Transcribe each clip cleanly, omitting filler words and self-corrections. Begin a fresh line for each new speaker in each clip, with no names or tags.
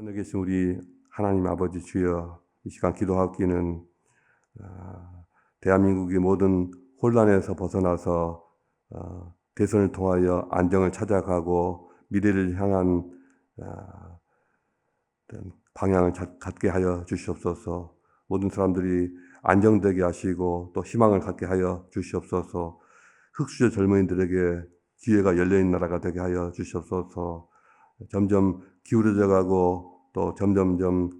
하늘에 계신 우리 하나님 아버지 주여, 이 시간 기도하기는 대한민국의 모든 혼란에서 벗어나서 대선을 통하여 안정을 찾아가고 미래를 향한 어떤 방향을 갖게 하여 주시옵소서. 모든 사람들이 안정되게 하시고 또 희망을 갖게 하여 주시옵소서. 흑수저 젊은이들에게 기회가 열려있는 나라가 되게 하여 주시옵소서. 점점 기울어져 가고 또 점점점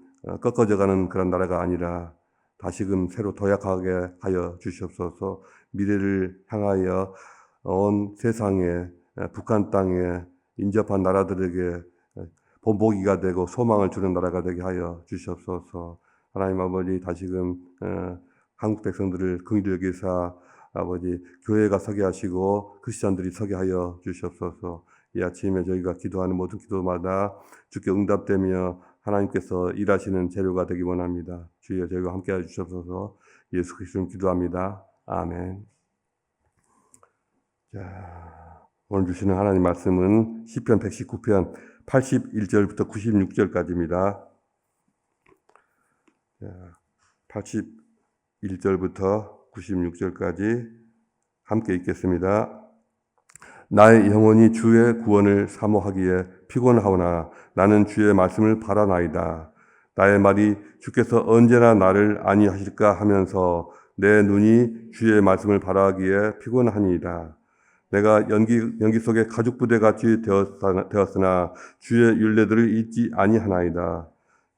꺾어져 가는 그런 나라가 아니라 다시금 새로 도약하게 하여 주시옵소서. 미래를 향하여 온 세상에, 북한 땅에 인접한 나라들에게 본보기가 되고 소망을 주는 나라가 되게 하여 주시옵소서. 하나님 아버지, 다시금 한국 백성들을 긍휼히 여기사 아버지 교회가 서게 하시고 크리스찬들이 서게 하여 주시옵소서. 이 아침에 저희가 기도하는 모든 기도마다 주께 응답되며 하나님께서 일하시는 재료가 되기 원합니다. 주여 저희와 함께 해주셔서 예수 그리스도로 기도합니다. 아멘. 자, 오늘 주시는 하나님 말씀은 시편 119편 81절부터 96절까지입니다. 81절부터 96절까지 함께 읽겠습니다. 나의 영혼이 주의 구원을 사모하기에 피곤하오나 나는 주의 말씀을 바라나이다. 나의 말이 주께서 언제나 나를 안위하실까 하면서 내 눈이 주의 말씀을 바라기에 피곤하니이다. 내가 연기 속에 가죽부대같이 되었으나 주의 율례들을 잊지 아니하나이다.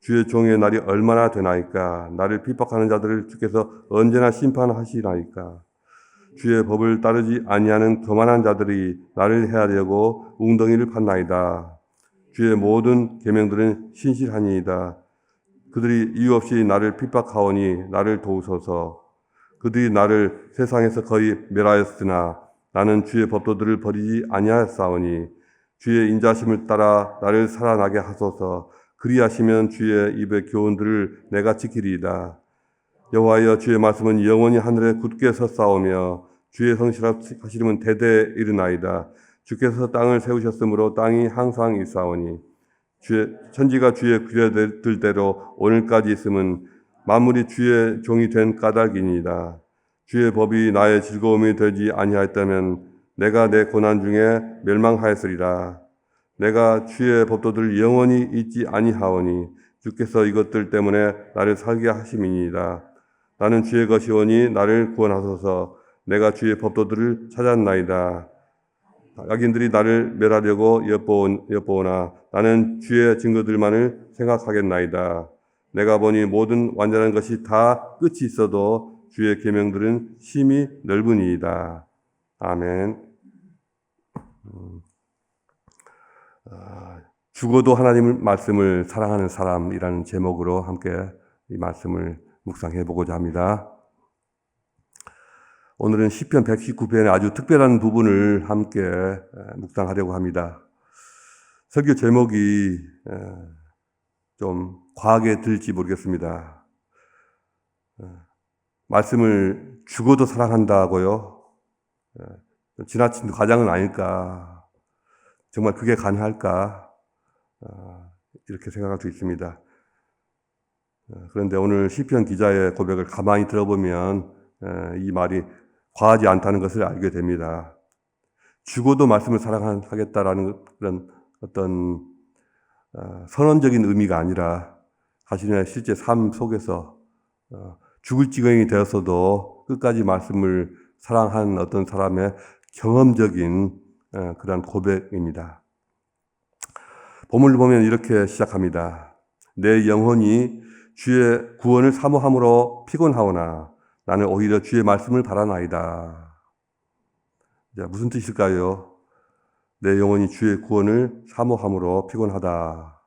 주의 종의 날이 얼마나 되나이까. 나를 핍박하는 자들을 주께서 언제나 심판하시나이까. 주의 법을 따르지 아니하는 교만한 자들이 나를 해하려고 웅덩이를 팠나이다. 주의 모든 계명들은 신실하니이다. 그들이 이유 없이 나를 핍박하오니 나를 도우소서. 그들이 나를 세상에서 거의 멸하였으나 나는 주의 법도들을 버리지 아니하였사오니 주의 인자심을 따라 나를 살아나게 하소서. 그리하시면 주의 입의 교훈들을 내가 지키리이다. 여호와여, 주의 말씀은 영원히 하늘에 굳게 섰사오며 주의 성실하시림은 대대에 이르나이다. 주께서 땅을 세우셨으므로 땅이 항상 있사오니 천지가 주의 규례들대로 오늘까지 있음은 만물이 주의 종이 된 까닭이니이다. 주의 법이 나의 즐거움이 되지 아니하였다면 내가 내 고난 중에 멸망하였으리라. 내가 주의 법도들을 영원히 잊지 아니하오니 주께서 이것들 때문에 나를 살게 하심이니이다. 나는 주의 것이오니 나를 구원하소서. 내가 주의 법도들을 찾았나이다. 악인들이 나를 멸하려고 엿보오나 나는 주의 증거들만을 생각하겠나이다. 내가 보니 모든 완전한 것이 다 끝이 있어도 주의 계명들은 심히 넓으니이다. 아멘. 죽어도 하나님의 말씀을 사랑하는 사람이라는 제목으로 함께 이 말씀을 묵상해 보고자 합니다. 오늘은 시편 119편의 아주 특별한 부분을 함께 묵상하려고 합니다. 설교 제목이 좀 과하게 들릴지 모르겠습니다. 말씀을 죽어도 사랑한다고요? 지나친 과장은 아닐까? 정말 그게 가능할까? 이렇게 생각할 수 있습니다. 그런데 오늘 시편 기자의 고백을 가만히 들어보면 이 말이 과하지 않다는 것을 알게 됩니다. 죽어도 말씀을 사랑하겠다라는 그런 어떤 선언적인 의미가 아니라 자신의 실제 삶 속에서 죽을 지경이 되었어도 끝까지 말씀을 사랑한 어떤 사람의 경험적인 그런 고백입니다. 본문을 보면 이렇게 시작합니다. 내 영혼이 주의 구원을 사모함으로 피곤하오나 나는 오히려 주의 말씀을 바라나이다. 자, 무슨 뜻일까요? 내 영혼이 주의 구원을 사모함으로 피곤하다.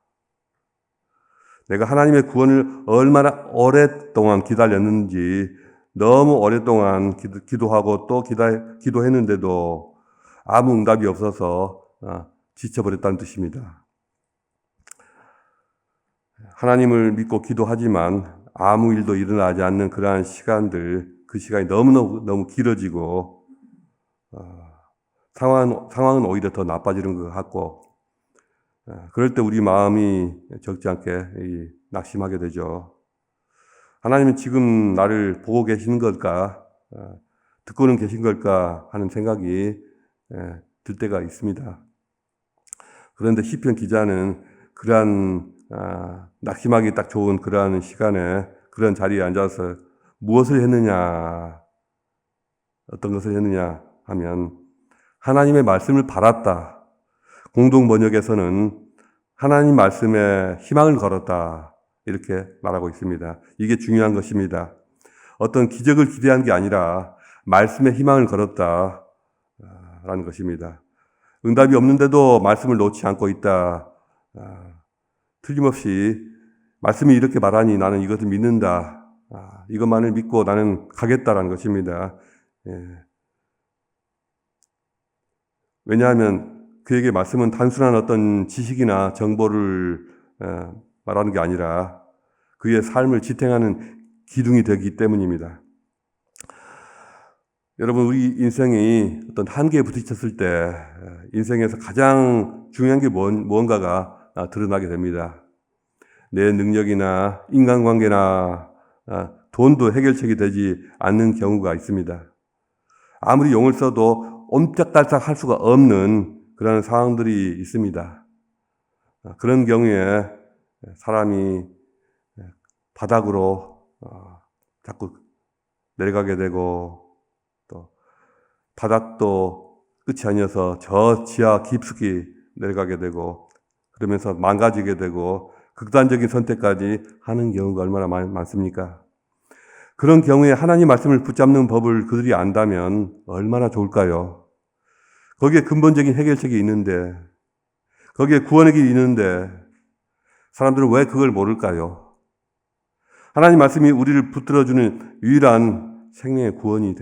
내가 하나님의 구원을 얼마나 오랫동안 기다렸는지, 너무 오랫동안 기도하고 또 기도했는데도 아무 응답이 없어서 지쳐버렸다는 뜻입니다. 하나님을 믿고 기도하지만 아무 일도 일어나지 않는 그러한 시간들, 그 시간이 너무 길어지고 상황은 오히려 더 나빠지는 것 같고 그럴 때 우리 마음이 적지 않게 낙심하게 되죠. 하나님은 지금 나를 보고 계시는 걸까? 듣고는 계신 걸까? 하는 생각이 들 때가 있습니다. 그런데 시편 기자는 그러한 낙심하기 딱 좋은 그러한 시간에 그런 자리에 앉아서 무엇을 했느냐, 어떤 것을 했느냐 하면 하나님의 말씀을 바랐다. 공동 번역에서는 하나님 말씀에 희망을 걸었다. 이렇게 말하고 있습니다. 이게 중요한 것입니다. 어떤 기적을 기대한 게 아니라 말씀에 희망을 걸었다. 라는 것입니다. 응답이 없는데도 말씀을 놓지 않고 있다. 틀림없이 말씀이 이렇게 말하니 나는 이것을 믿는다. 이것만을 믿고 나는 가겠다라는 것입니다. 왜냐하면 그에게 말씀은 단순한 어떤 지식이나 정보를 말하는 게 아니라 그의 삶을 지탱하는 기둥이 되기 때문입니다. 여러분, 우리 인생이 어떤 한계에 부딪혔을 때 인생에서 가장 중요한 게 무언가가 드러나게 됩니다. 내 능력이나 인간관계나 돈도 해결책이 되지 않는 경우가 있습니다. 아무리 용을 써도 옴짝달싹 할 수가 없는 그런 상황들이 있습니다. 그런 경우에 사람이 바닥으로 자꾸 내려가게 되고 또 바닥도 끝이 아니어서 저 지하 깊숙이 내려가게 되고 그러면서 망가지게 되고 극단적인 선택까지 하는 경우가 얼마나 많습니까? 그런 경우에 하나님 말씀을 붙잡는 법을 그들이 안다면 얼마나 좋을까요? 거기에 근본적인 해결책이 있는데 거기에 구원의 길이 있는데 사람들은 왜 그걸 모를까요? 하나님 말씀이 우리를 붙들어주는 유일한 생명의 구원이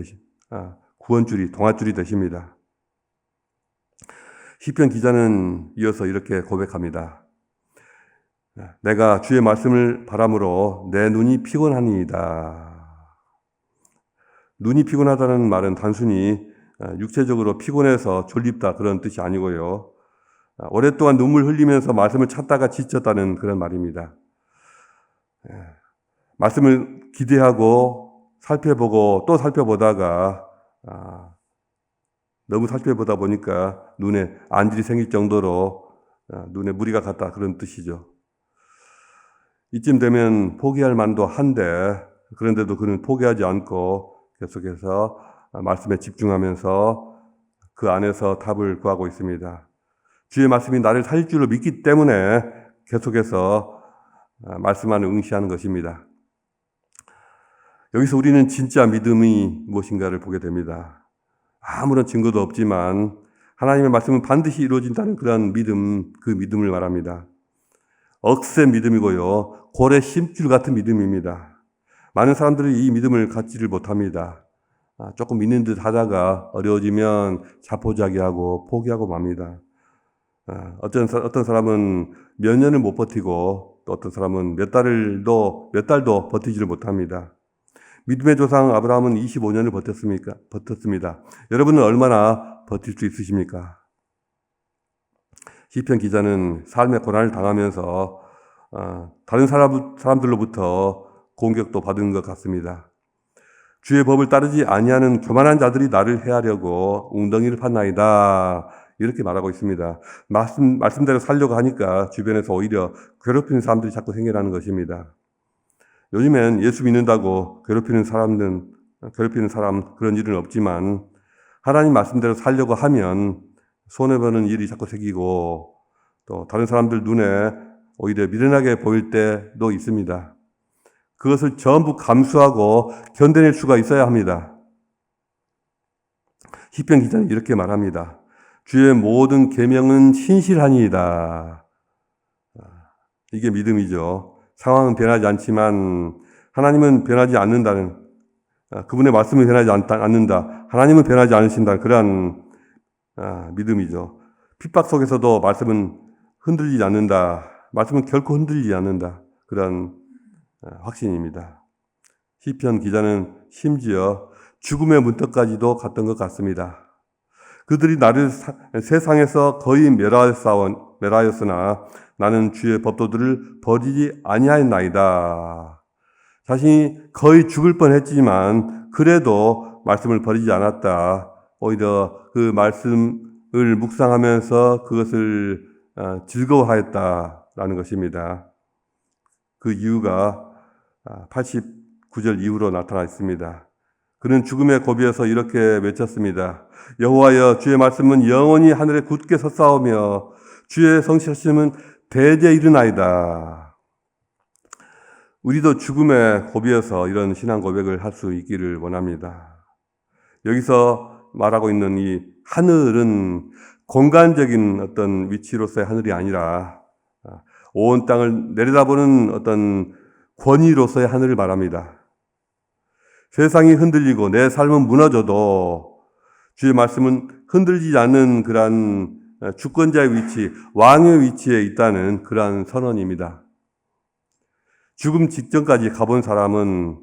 구원줄이, 동아줄이 되십니다. 시편 기자는 이어서 이렇게 고백합니다. 내가 주의 말씀을 바람으로 내 눈이 피곤하니이다. 눈이 피곤하다는 말은 단순히 육체적으로 피곤해서 졸립다 그런 뜻이 아니고요. 오랫동안 눈물 흘리면서 말씀을 찾다가 지쳤다는 그런 말입니다. 말씀을 기대하고 살펴보고 또 살펴보다가 너무 살펴보다 보니까 눈에 안질이 생길 정도로 눈에 무리가 갔다 그런 뜻이죠. 이쯤 되면 포기할 만도 한데 그런데도 그는 포기하지 않고 계속해서 말씀에 집중하면서 그 안에서 답을 구하고 있습니다. 주의 말씀이 나를 살릴 줄로 믿기 때문에 계속해서 말씀만을 응시하는 것입니다. 여기서 우리는 진짜 믿음이 무엇인가를 보게 됩니다. 아무런 증거도 없지만 하나님의 말씀은 반드시 이루어진다는 그런 믿음, 그 믿음을 말합니다. 억센 믿음이고요. 고래 심줄 같은 믿음입니다. 많은 사람들이 이 믿음을 갖지를 못합니다. 조금 믿는 듯 하다가 어려워지면 자포자기하고 포기하고 맙니다. 어떤 사람은 몇 년을 못 버티고 또 어떤 사람은 몇 달도 버티지를 못합니다. 믿음의 조상 아브라함은 25년을 버텼습니다. 여러분은 얼마나 버틸 수 있으십니까? 시편 기자는 삶의 고난을 당하면서 다른 사람들로부터 공격도 받은 것 같습니다. 주의 법을 따르지 아니하는 교만한 자들이 나를 해하려고 웅덩이를 팠나이다. 이렇게 말하고 있습니다. 말씀대로 살려고 하니까 주변에서 오히려 괴롭히는 사람들이 자꾸 생겨나는 것입니다. 요즘엔 예수 믿는다고 괴롭히는 사람 그런 일은 없지만 하나님 말씀대로 살려고 하면 손해보는 일이 자꾸 생기고 또 다른 사람들 눈에 오히려 미련하게 보일 때도 있습니다. 그것을 전부 감수하고 견뎌낼 수가 있어야 합니다. 시편 기자는 이렇게 말합니다. 주의 모든 계명은 신실하니이다. 이게 믿음이죠. 상황은 변하지 않지만 하나님은 변하지 않는다는, 그분의 말씀은 변하지 않는다. 하나님은 변하지 않으신다. 그러한 믿음이죠. 핍박 속에서도 말씀은 흔들리지 않는다. 말씀은 결코 흔들리지 않는다. 그런 확신입니다. 시편 기자는 심지어 죽음의 문턱까지도 갔던 것 같습니다. 그들이 나를 세상에서 거의 멸하였으나 나는 주의 법도들을 버리지 아니하였나이다. 자신이 거의 죽을 뻔했지만 그래도 말씀을 버리지 않았다. 오히려 그 말씀을 묵상하면서 그것을 즐거워하였다라는 것입니다. 그 이유가 89절 이후로 나타나 있습니다. 그는 죽음의 고비에서 이렇게 외쳤습니다. 여호와여, 주의 말씀은 영원히 하늘에 굳게 섰사오며 주의 성실하심은 대대 이르나이다. 우리도 죽음의 고비에서 이런 신앙 고백을 할 수 있기를 원합니다. 여기서 말하고 있는 이 하늘은 공간적인 어떤 위치로서의 하늘이 아니라 온 땅을 내려다보는 어떤 권위로서의 하늘을 말합니다. 세상이 흔들리고 내 삶은 무너져도 주의 말씀은 흔들리지 않는 그러한 주권자의 위치, 왕의 위치에 있다는 그러한 선언입니다. 죽음 직전까지 가본 사람은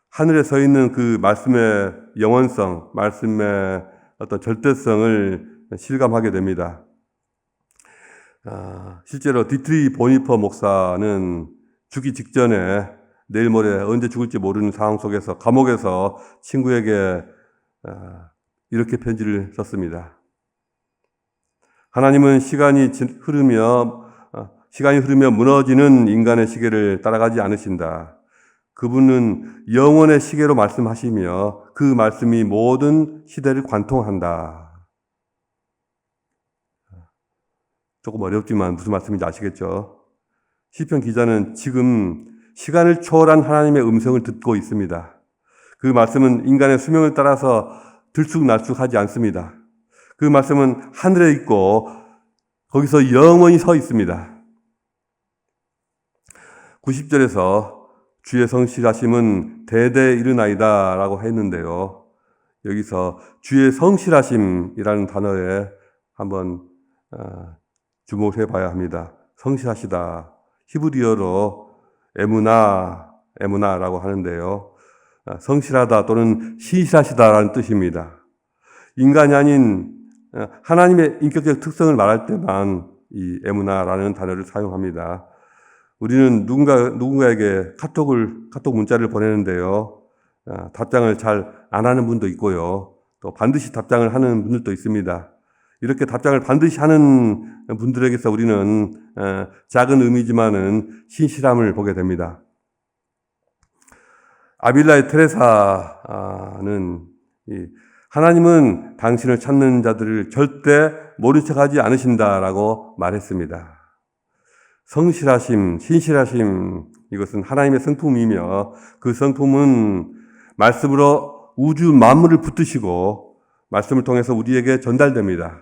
하늘에 서 있는 그 말씀의 영원성, 말씀의 어떤 절대성을 실감하게 됩니다. 실제로 디트리 보니퍼 목사는 죽기 직전에 내일 모레 언제 죽을지 모르는 상황 속에서 감옥에서 친구에게 이렇게 편지를 썼습니다. 하나님은 시간이 흐르며 무너지는 인간의 시계를 따라가지 않으신다. 그분은 영원의 시계로 말씀하시며 그 말씀이 모든 시대를 관통한다. 조금 어렵지만 무슨 말씀인지 아시겠죠? 시편 기자는 지금 시간을 초월한 하나님의 음성을 듣고 있습니다. 그 말씀은 인간의 수명을 따라서 들쑥날쑥하지 않습니다. 그 말씀은 하늘에 있고 거기서 영원히 서 있습니다. 90절에서 주의 성실하심은 대대 이르나이다 라고 했는데요. 여기서 주의 성실하심이라는 단어에 한번 주목을 해봐야 합니다. 성실하시다. 히브리어로 에무나라고 하는데요. 성실하다 또는 신실하시다라는 뜻입니다. 인간이 아닌 하나님의 인격적 특성을 말할 때만 이 에무나라는 단어를 사용합니다. 우리는 누군가에게 카톡 문자를 보내는데요. 답장을 잘 안 하는 분도 있고요. 또 반드시 답장을 하는 분들도 있습니다. 이렇게 답장을 반드시 하는 분들에게서 우리는 작은 의미지만은 신실함을 보게 됩니다. 아빌라의 테레사는 하나님은 당신을 찾는 자들을 절대 모른 척하지 않으신다라고 말했습니다. 성실하심, 신실하심, 이것은 하나님의 성품이며 그 성품은 말씀으로 우주 만물을 붙드시고 말씀을 통해서 우리에게 전달됩니다.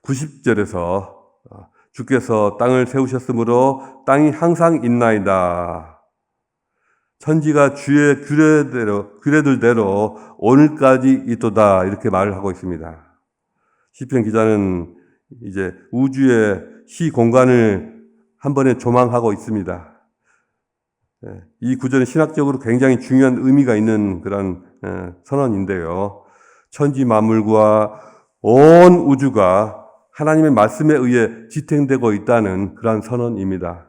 90절에서 주께서 땅을 세우셨으므로 땅이 항상 있나이다. 천지가 주의 규례들대로 오늘까지 있도다. 이렇게 말을 하고 있습니다. 시편 기자는 이제 우주의 시공간을 한 번에 조망하고 있습니다. 이 구절은 신학적으로 굉장히 중요한 의미가 있는 그런 선언인데요. 천지 만물과 온 우주가 하나님의 말씀에 의해 지탱되고 있다는 그런 선언입니다.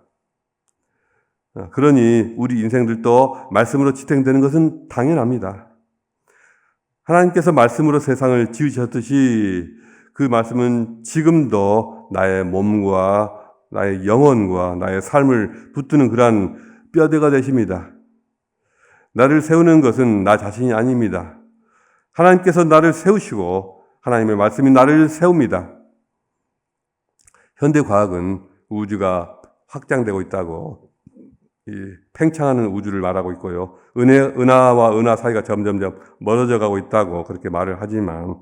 그러니 우리 인생들도 말씀으로 지탱되는 것은 당연합니다. 하나님께서 말씀으로 세상을 지으셨듯이 그 말씀은 지금도 나의 몸과 나의 영혼과 나의 삶을 붙드는 그러한 뼈대가 되십니다. 나를 세우는 것은 나 자신이 아닙니다. 하나님께서 나를 세우시고 하나님의 말씀이 나를 세웁니다. 현대 과학은 우주가 확장되고 있다고 팽창하는 우주를 말하고 있고요. 은하와 은하 사이가 점점점 멀어져 가고 있다고 그렇게 말을 하지만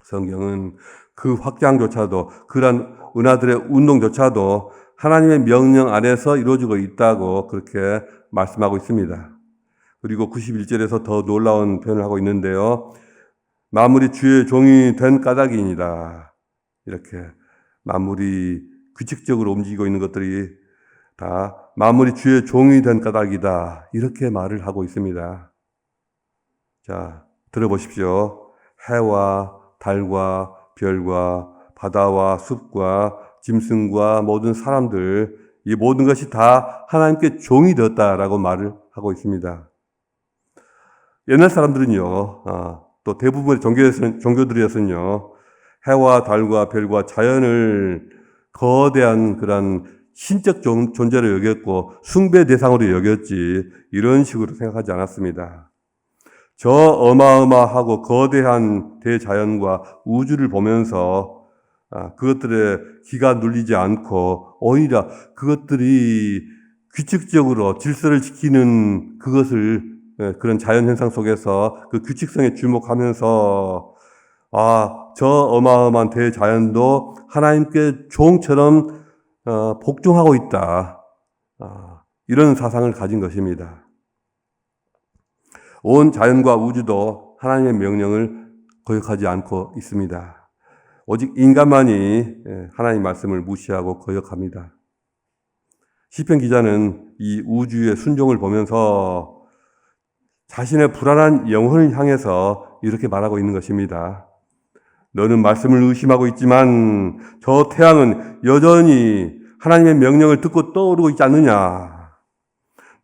성경은 그 확장조차도 그러한 은하들의 운동조차도 하나님의 명령 안에서 이루어지고 있다고 그렇게 말씀하고 있습니다. 그리고 91절에서 더 놀라운 표현을 하고 있는데요. 만물이 주의 종이 된 까닭이니라. 이렇게 만물이 규칙적으로 움직이고 있는 것들이 다 만물이 주의 종이 된 까닭이다. 이렇게 말을 하고 있습니다. 자, 들어보십시오. 해와 달과 별과 바다와 숲과 짐승과 모든 사람들, 이 모든 것이 다 하나님께 종이 되었다라고 말을 하고 있습니다. 옛날 사람들은요, 또 대부분의 종교들이었으면요, 해와 달과 별과 자연을 거대한 그런 신적 존재로 여겼고 숭배 대상으로 여겼지 이런 식으로 생각하지 않았습니다. 저 어마어마하고 거대한 대자연과 우주를 보면서 그것들의 기가 눌리지 않고 오히려 그것들이 규칙적으로 질서를 지키는 그것을 그런 자연현상 속에서 그 규칙성에 주목하면서 저 어마어마한 대자연도 하나님께 종처럼 복종하고 있다. 이런 사상을 가진 것입니다. 온 자연과 우주도 하나님의 명령을 거역하지 않고 있습니다. 오직 인간만이 하나님의 말씀을 무시하고 거역합니다. 시편 기자는 이 우주의 순종을 보면서 자신의 불안한 영혼을 향해서 이렇게 말하고 있는 것입니다. 너는 말씀을 의심하고 있지만 저 태양은 여전히 하나님의 명령을 듣고 떠오르고 있지 않느냐.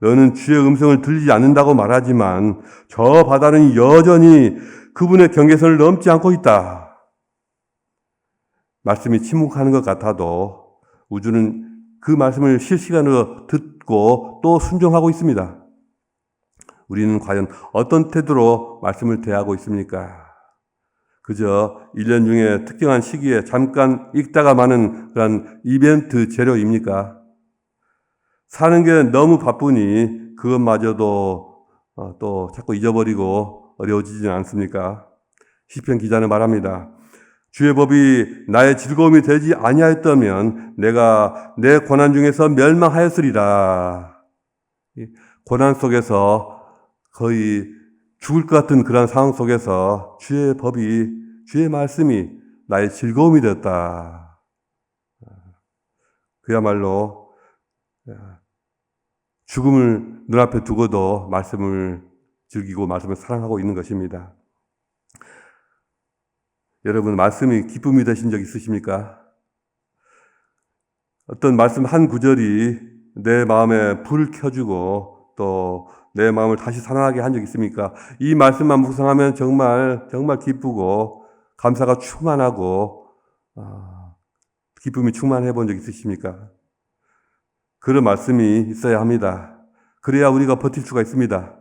너는 주의 음성을 들리지 않는다고 말하지만 저 바다는 여전히 그분의 경계선을 넘지 않고 있다. 말씀이 침묵하는 것 같아도 우주는 그 말씀을 실시간으로 듣고 또 순종하고 있습니다. 우리는 과연 어떤 태도로 말씀을 대하고 있습니까? 그저 1년 중에 특정한 시기에 잠깐 읽다가 마는 그런 이벤트 재료입니까? 사는 게 너무 바쁘니 그것마저도 또 자꾸 잊어버리고 어려워지지는 않습니까? 시편 기자는 말합니다. 주의 법이 나의 즐거움이 되지 아니하였다면 내가 내 고난 중에서 멸망하였으리라. 고난 속에서 거의 죽을 것 같은 그런 상황 속에서 주의 법이, 주의 말씀이 나의 즐거움이 되었다. 그야말로 죽음을 눈앞에 두고도 말씀을 즐기고 말씀을 사랑하고 있는 것입니다. 여러분, 말씀이 기쁨이 되신 적 있으십니까? 어떤 말씀 한 구절이 내 마음에 불을 켜주고 또 내 마음을 다시 살아나게 한 적 있습니까? 이 말씀만 묵상하면 정말 기쁘고 감사가 충만하고 기쁨이 충만해 본 적 있으십니까? 그런 말씀이 있어야 합니다. 그래야 우리가 버틸 수가 있습니다.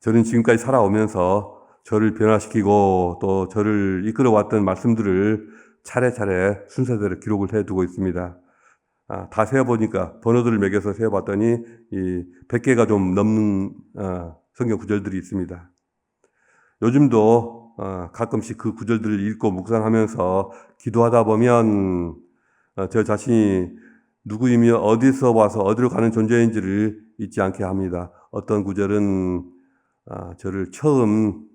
저는 지금까지 살아오면서 저를 변화시키고 또 저를 이끌어왔던 말씀들을 차례차례 순서대로 기록을 해두고 있습니다. 다 세어보니까 번호들을 매겨서 세어봤더니 이 100개가 좀 넘는 성경 구절들이 있습니다. 요즘도 가끔씩 그 구절들을 읽고 묵상하면서 기도하다 보면 저 자신이 누구이며 어디서 와서 어디로 가는 존재인지를 잊지 않게 합니다. 어떤 구절은 저를 처음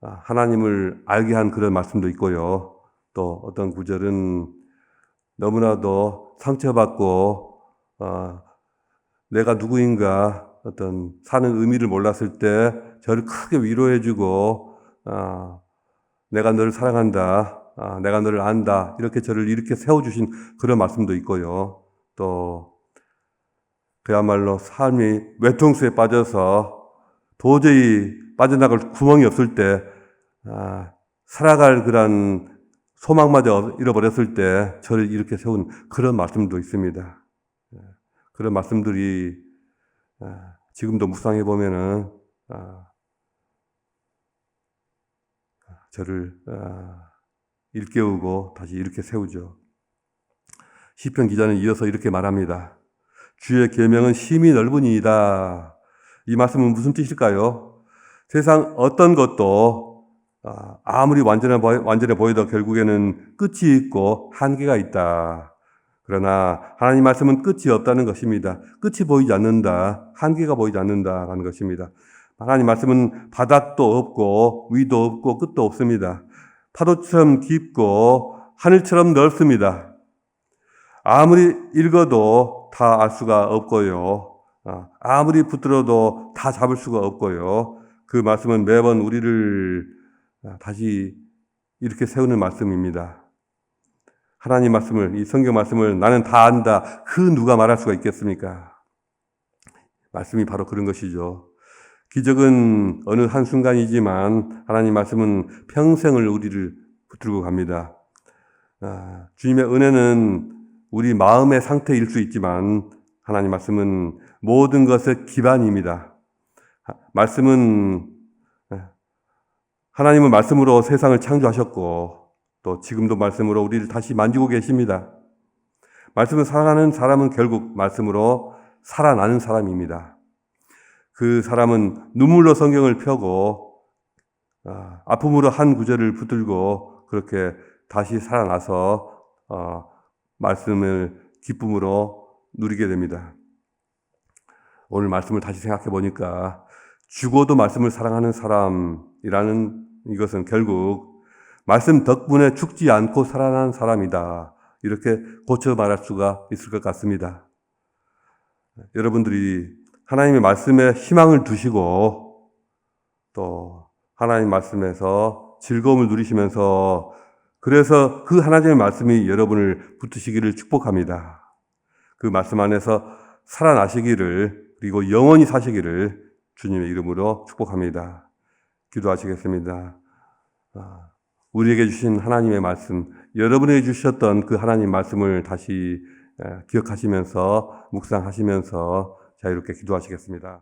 하나님을 알게 한 그런 말씀도 있고요. 또 어떤 구절은 너무나도 상처받고 내가 누구인가 어떤 사는 의미를 몰랐을 때 저를 크게 위로해주고 내가 너를 사랑한다, 내가 너를 안다 이렇게 저를 이렇게 세워주신 그런 말씀도 있고요. 또 그야말로 삶이 외통수에 빠져서 도저히 빠져나갈 구멍이 없을 때 살아갈 그런 소망마저 잃어버렸을 때 저를 이렇게 세운 그런 말씀도 있습니다. 그런 말씀들이 지금도 묵상해 보면은 저를 일깨우고 다시 이렇게 세우죠. 시편 기자는 이어서 이렇게 말합니다. 주의 계명은 심히 넓으니이다. 이 말씀은 무슨 뜻일까요? 세상 어떤 것도 아무리 완전해 보여도 결국에는 끝이 있고 한계가 있다. 그러나 하나님 말씀은 끝이 없다는 것입니다. 끝이 보이지 않는다. 한계가 보이지 않는다라는 것입니다. 하나님 말씀은 바닥도 없고 위도 없고 끝도 없습니다. 파도처럼 깊고 하늘처럼 넓습니다. 아무리 읽어도 다 알 수가 없고요. 아무리 붙들어도 다 잡을 수가 없고요. 그 말씀은 매번 우리를 다시 이렇게 세우는 말씀입니다. 하나님 말씀을, 이 성경 말씀을 나는 다 안다. 그 누가 말할 수가 있겠습니까? 말씀이 바로 그런 것이죠. 기적은 어느 한순간이지만 하나님 말씀은 평생을 우리를 붙들고 갑니다. 주님의 은혜는 우리 마음의 상태일 수 있지만 하나님 말씀은 모든 것의 기반입니다. 하나님은 말씀으로 세상을 창조하셨고 또 지금도 말씀으로 우리를 다시 만지고 계십니다. 말씀을 사랑하는 사람은 결국 말씀으로 살아나는 사람입니다. 그 사람은 눈물로 성경을 펴고 아픔으로 한 구절을 붙들고 그렇게 다시 살아나서 말씀을 기쁨으로 누리게 됩니다. 오늘 말씀을 다시 생각해 보니까 죽어도 말씀을 사랑하는 사람이라는 이것은 결국 말씀 덕분에 죽지 않고 살아난 사람이다. 이렇게 고쳐 말할 수가 있을 것 같습니다. 여러분들이 하나님의 말씀에 희망을 두시고 또 하나님 말씀에서 즐거움을 누리시면서 그래서 그 하나님의 말씀이 여러분을 붙드시기를 축복합니다. 그 말씀 안에서 살아나시기를 그리고 영원히 사시기를 주님의 이름으로 축복합니다. 기도하시겠습니다. 우리에게 주신 하나님의 말씀, 여러분에게 주셨던 그 하나님 말씀을 다시 기억하시면서 묵상하시면서 자유롭게 기도하시겠습니다.